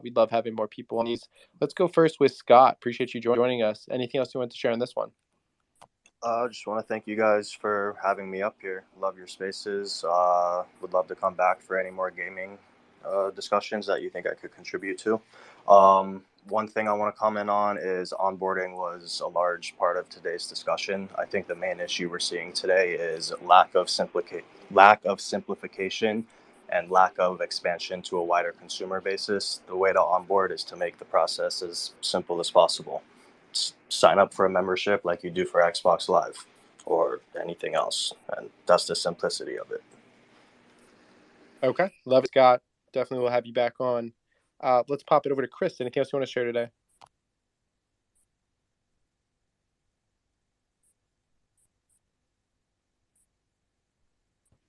Speaker 1: We'd love having more people on these. Let's go first with Scott. Appreciate you joining us. Anything else you want to share on this one?
Speaker 3: I just want to thank you guys for having me up here. Love your spaces. Would love to come back for any more gaming discussions that you think I could contribute to. One thing I want to comment on is onboarding was a large part of today's discussion. I think the main issue we're seeing today is lack of simplification and lack of expansion to a wider consumer basis. The way to onboard is to make the process as simple as possible. Sign up for a membership like you do for Xbox Live or anything else, and that's the simplicity of it.
Speaker 1: Okay, love it, Scott. Definitely will have you back on. Let's pop it over to Chris. Anything else you want to share today?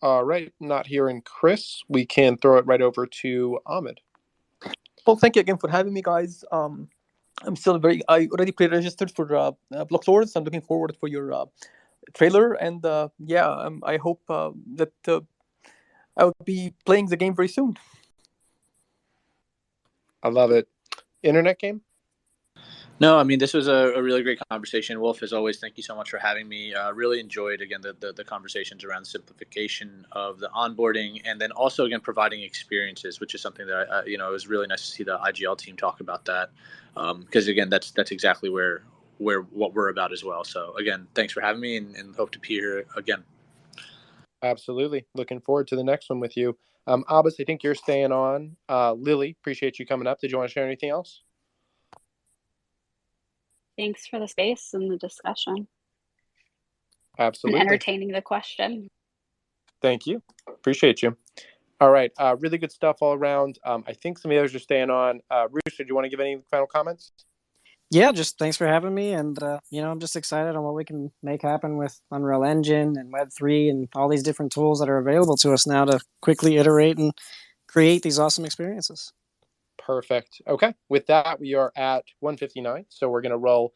Speaker 1: All right, not hearing Chris. We can throw it right over to Ahmed.
Speaker 7: Well, thank you again for having me, guys. I already pre-registered for Block Swords. I'm looking forward for your trailer, and I hope that I will be playing the game very soon.
Speaker 1: I love it. Internet game?
Speaker 6: No, I mean, this was a really great conversation. Wolf, as always, thank you so much for having me. Really enjoyed, again, the conversations around simplification of the onboarding, and then also, again, providing experiences, which is something that, it was really nice to see the IGL team talk about that. Because, again, that's exactly what we're about as well. So, again, thanks for having me, and hope to be here again.
Speaker 1: Absolutely. Looking forward to the next one with you. Abbas, I think you're staying on. Lily, appreciate you coming up. Did you want to share anything else?
Speaker 8: Thanks for the space and the discussion.
Speaker 1: Absolutely.
Speaker 8: And entertaining the question.
Speaker 1: Thank you. Appreciate you. All right. Really good stuff all around. I think some of the others are staying on. Rooster, do you want to give any final comments?
Speaker 5: Yeah, just thanks for having me. And, I'm just excited on what we can make happen with Unreal Engine and Web3 and all these different tools that are available to us now to quickly iterate and create these awesome experiences.
Speaker 1: Perfect. Okay. With that, we are at 1:59. So we're going to roll